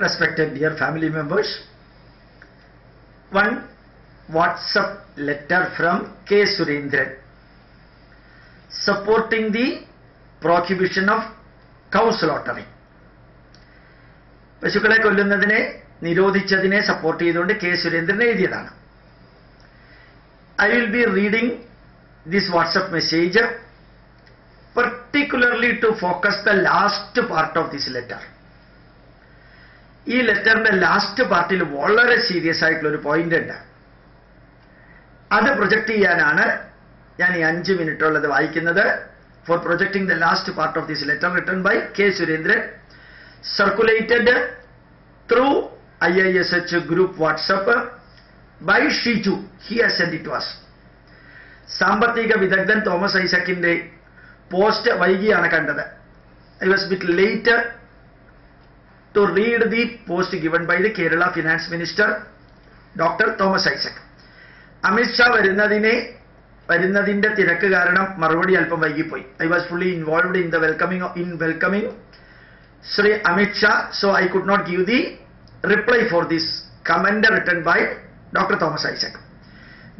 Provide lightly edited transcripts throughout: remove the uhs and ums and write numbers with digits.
respected dear family members, one WhatsApp letter from K. Surendran supporting the prohibition of cow slaughtering. പശുക്കളെ കൊല്ലുന്നതിനെ നിരോധിച്ചതിനെ support ചെയ്തുകൊണ്ട് K Surendran എഴുതിയതാണ്. I will be reading this WhatsApp message particularly to focus the last part of this letter. ഈ ലെറ്ററിന്റെ last പാർട്ടിൽ വളരെ serious ആയിട്ടുള്ള ഒരു point ഉണ്ട്. അത് പ്രൊജക്ട് ചെയ്യാനാണ് ഞാൻ ഈ 5 മിനിറ്റ് ഉള്ളത് വായിക്കുന്നത്. For projecting the last part of this letter written by K. Surendran, circulated through IISH group WhatsApp by Shiju. He has sent it to us. സാമ്പത്തിക വിദഗ്ധൻ തോമസ് ഐസക്കിന്റെ പോസ്റ്റ് വൈകിയാണ് കണ്ടത്. I was a bit late to read the post given by the Kerala Finance Minister, Dr. Thomas Isaac. Amit Shah വരുന്നതിന്റെ തിരക്ക് കാരണം മറുപടി അല്പം വൈകിപ്പോയി. I was fully involved in the welcoming Sri Amit Shah, so I could not give the reply for this comment written by Dr. Thomas Isaac.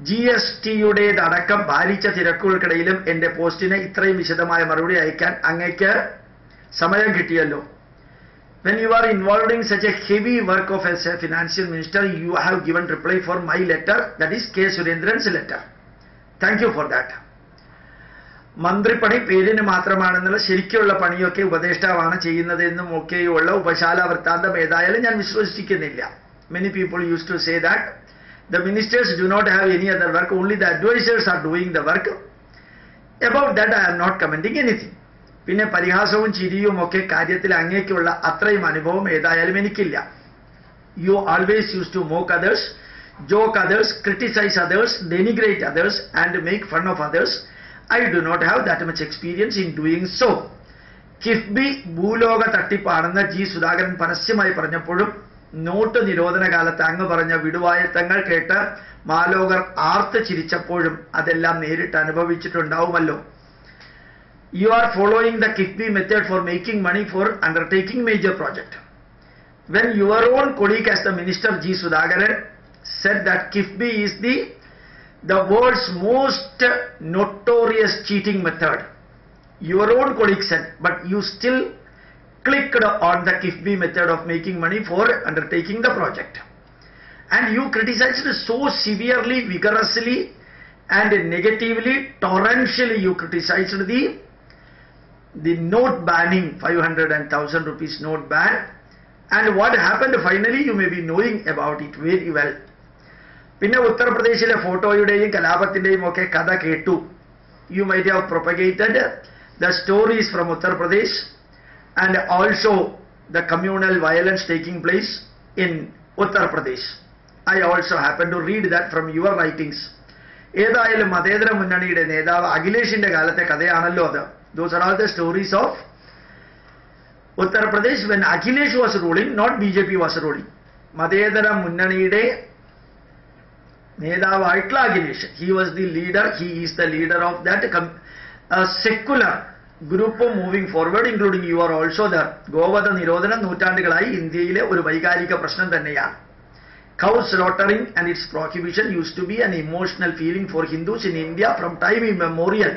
GST-യുടേതടക്കം ഭാരിച്ച തിരക്കുകൾക്കിടയിലും എന്റെ പോസ്റ്റിന് ഇത്രയും വിശദമായ മറുപടി അയക്കാൻ അങ്ങേക്ക് സമയം കിട്ടിയല്ലോ. When you are involved in such a heavy work of as a financial minister, you have given reply for my letter, that is K. Surendran's letter. Thank you for that. മന്ത്രിപ്പണി പേരിന് മാത്രമാണെന്നുള്ള ശരിക്കുള്ള പണിയൊക്കെ ഉപദേഷ്ടാവാണ് ചെയ്യുന്നതെന്നും ഒക്കെയുള്ള ഉപശാല വൃത്താന്തം ഏതായാലും ഞാൻ വിശ്വസിക്കുന്നില്ല. Many people used to say that the ministers do not have any other work, only the advisors are doing the work. About that I am not commenting anything. പിന്നെ പരിഹാസവും ചിരിയും ഒക്കെ കാര്യത്തിൽ അങ്ങേക്കുള്ള അത്രയും അനുഭവം ഏതായാലും എനിക്കില്ല. You always used to mock others, joke others, criticize others, denigrate others and make fun of others. I do not have that much experience in doing so. KIIFB ഭൂലോക തട്ടിപ്പാണെന്ന് G Sudhakaran പരസ്യമായി പറഞ്ഞപ്പോഴും നോട്ട് നിരോധന കാലത്ത് അങ്ങ് പറഞ്ഞ വിടുവായത്തങ്ങൾ കേട്ട് മാലോകർ ആർത്ത് ചിരിച്ചപ്പോഴും അതെല്ലാം നേരിട്ട് അനുഭവിച്ചിട്ടുണ്ടാവുമല്ലോ. You are following the KIFBI method for making money for undertaking major project. When your own colleague as the Minister G. Sudhakaran said that KIFBI is the world's most notorious cheating method, your own colleague said, but you still clicked on the KIFBI method of making money for undertaking the project. And you criticized so severely, vigorously and negatively, torrentially you criticized the note banning, 500 and 1000 rupees note ban, and what happened finally you may be knowing about it very well. പിന്നെ ഉത്തർപ്രദേശിലെ ഫോട്ടോയുടെയും കലാപത്തിന്റെയും ഒക്കെ കഥ കേട്ടു. You might have propagated the stories from Uttar Pradesh and also the communal violence taking place in Uttar Pradesh. I also happen to read that from your writings. ഏതായാലും മതേതര മുന്നണിയുടെ നേതാവ് അഖിലേഷിന്റെ കാലത്തെ കഥയാണല്ലോ അത്. Those are all the stories of Uttar Pradesh when Akhilesh was ruling, not BJP was ruling. മതേതര മുന്നണിയുടെ നേതാവായിട്ടുള്ള Akhilesh, he was the leader, he is the leader of that secular group moving forward, including you are also there. ഗോവധ നിരോധനം നൂറ്റാണ്ടുകളായി ഇന്ത്യയിലെ ഒരു വൈകാരിക പ്രശ്നം തന്നെയാണ്. Cow slaughtering and its prohibition used to be an emotional feeling for Hindus in India from time immemorial.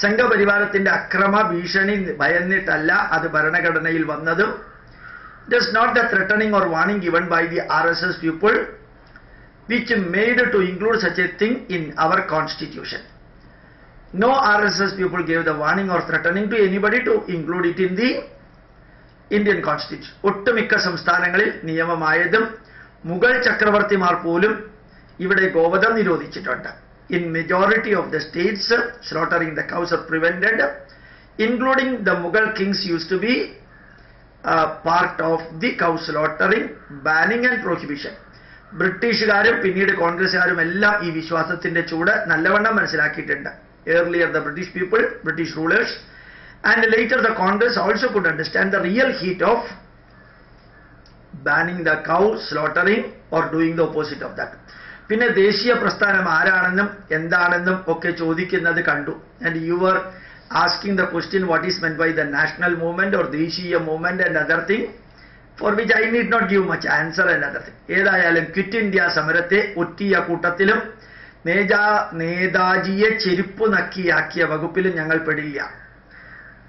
സംഘപരിവാരത്തിന്റെ അക്രമ ഭീഷണി ഭയന്നിട്ടല്ല അത് ഭരണഘടനയിൽ വന്നതും. It is not the threatening or warning given by the RSS people which made to include such a thing in our constitution. No RSS people gave the warning or threatening to anybody to include it in the Indian constitution. ഒട്ടുമിക്ക സംസ്ഥാനങ്ങളിൽ നിയമമായതും മുഗൾ ചക്രവർത്തിമാർ പോലും ഇവിടെ ഗോവധം നിരോധിച്ചിട്ടുണ്ട്. In majority of the states, slaughtering the cows are prevented, including the Mughal kings used to be part of the cow slaughtering, banning and prohibition. ബ്രിട്ടീഷുകാരും പിന്നീട് കോൺഗ്രസ്സുകാരും എല്ലാം ഈ വിശ്വാസത്തിന്റെ ചൂട് നല്ലവണ്ണം മനസ്സിലാക്കിയിട്ടുണ്ട്. Earlier the British people, British rulers, and later the Congress also could understand the real heat of banning the cow slaughtering or doing the opposite of that. പിന്നെ ദേശീയ പ്രസ്ഥാനം ആരാണെന്നും എന്താണെന്നും ഒക്കെ ചോദിക്കുന്നത് കണ്ടു. And you were asking the question what is meant by the national movement or ദേശീയ movement and other thing. for which I need not give much answer and other thing. ഏതായാലും ക്വിറ്റ് ഇന്ത്യ സമരത്തെ ഒറ്റിയ കൂട്ടത്തിലും നേതാജിയെ ചെരുപ്പ് നക്കിയാക്കിയ വകുപ്പിലും ഞങ്ങൾ പെടില്ല.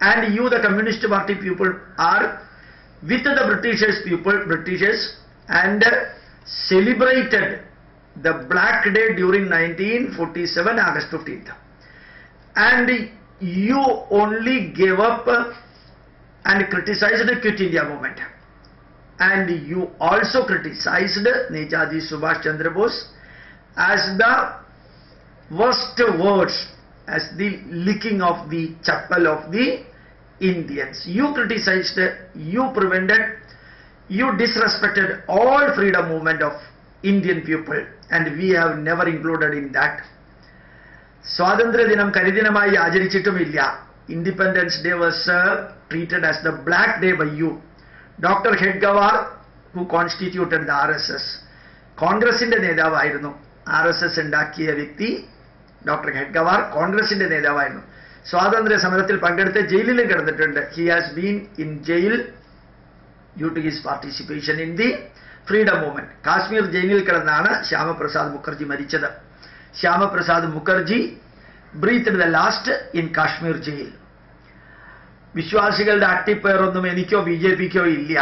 And you, the Communist Party people, are with the Britishers and celebrated the Black Day during 1947, August 15th. And you only gave up and criticized the Quit India movement. And you also criticized Netaji Subhash Chandra Bose as the worst words, as the licking of the chapel of the Indians. You criticized, you prevented, you disrespected all freedom movement of Indian people, and we have never included in that. സ്വാതന്ത്ര്യ ദിനം കരിദിനമായി ആചരിച്ചിട്ടുമില്ല. Independence Day was treated as the Black Day by you. Dr. Hedgewar, who constituted the RSS, കോൺഗ്രസിന്റെ നേതാവായിരുന്നു. RSS ഉണ്ടാക്കിയ വ്യക്തി doctor Hedgewar കോൺഗ്രസിന്റെ നേതാവായിരുന്നു. സ്വാതന്ത്ര്യ സമരത്തിൽ പങ്കെടുത്ത് ജയിലിലും കിടന്നിട്ടുണ്ട്. He has been in jail due to his participation in the freedom movement. Kashmir ജയിലിൽ കിടന്നാണ് ശ്യാമപ്രസാദ് മുഖർജി മരിച്ചത്. Shyamaprasad Mukherjee breathed the last in Kashmir jail. വിശ്വാസികളുടെ അട്ടിപ്പേറൊന്നും എനിക്കോ BJPക്കോ ഇല്ല.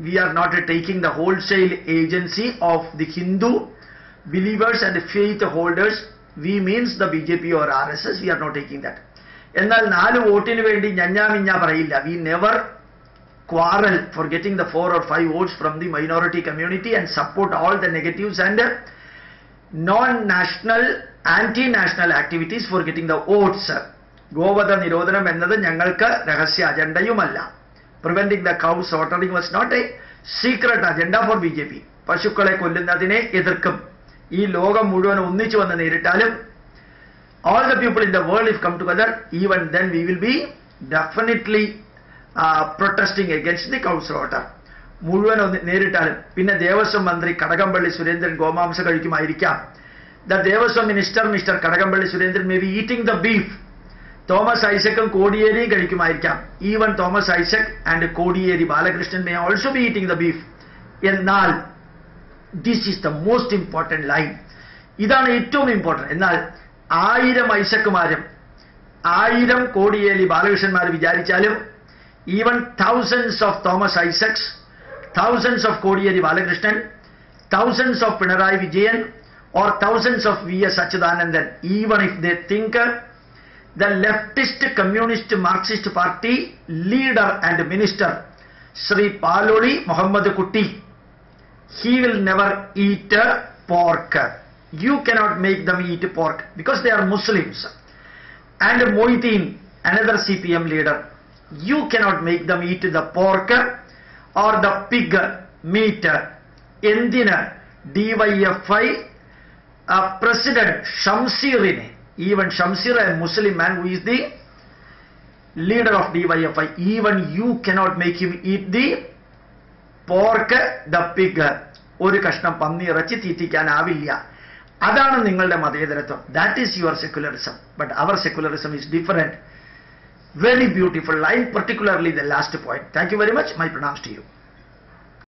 We are not taking the wholesale agency of the Hindu believers and faith holders. We means the BJP or RSS. We are not taking that. എന്നാൽ 4 വോട്ടിന് വേണ്ടി ഞഞ്ഞാമിഞ്ഞ പറയില്ല. We never quarrel for getting the 4 or 5 votes from the minority community and support all the negatives and non-national, anti-national activities for getting the votes. ഗോവധ നിരോധനം എന്നത് ഞങ്ങൾക്ക് രഹസ്യ അജണ്ടയുമല്ല. Preventing the cow slaughtering was not a secret agenda for BJP. പശുക്കളെ കൊല്ലുന്നതിനെ എതിർക്കും. ഈ ലോകം മുഴുവൻ ഒന്നിച്ചു വന്ന് നേരിട്ടാലും all the people in the world if come together, even then we will be definitely protesting against the cow slaughter. മുഴുവൻ നേരിട്ടാലും. പിന്നെ ദേവസ്വം മന്ത്രി കടകംപള്ളി സുരേന്ദ്രൻ ഗോമാംസ കഴിക്കുമായിരിക്കാം. The Devaswom minister mister Kadakampally Surendran may be eating the beef. Thomas ഐസക്കും കോടിയേരിയും കഴിക്കുമായിരിക്കാം. Even Thomas Isaac and Kodiyeri Balakrishnan may also be eating the beef. എന്നാൽ this is the most important line. ഇതാണ് ഏറ്റവും ഇമ്പോർട്ടന്റ്. എന്നാൽ 1000 ഐസക്കുമാരും 1000 കോടിയേരി ബാലകൃഷ്ണന്മാർ വിചാരിച്ചാലും even thousands of Thomas Isaacs, thousands of Kodiyeri Balakrishnan, thousands of Pinarayi Vijayan, or thousands of V.S. Achuthanandan, even if they think the leftist communist Marxist party leader and minister Sri Paloli Muhammad Kutti, he will never eat pork. You cannot make them eat pork because they are Muslims. And Moitin, another CPM leader, you cannot make them eat the pork or the pig meat. Endina DYFI President Shamsirine, even Shamsir, a Muslim man who is the leader of DYFI, even you cannot make him eat the pork, the pig. ഒരു കഷ്ണം പന്നി ഇറച്ചി തീറ്റിക്കാനാവില്ല. അതാണ് നിങ്ങളുടെ മതേതരത്വം. That is your secularism. But our secularism is different. Very beautiful line, particularly the last point. Thank you very much. My pranams to you.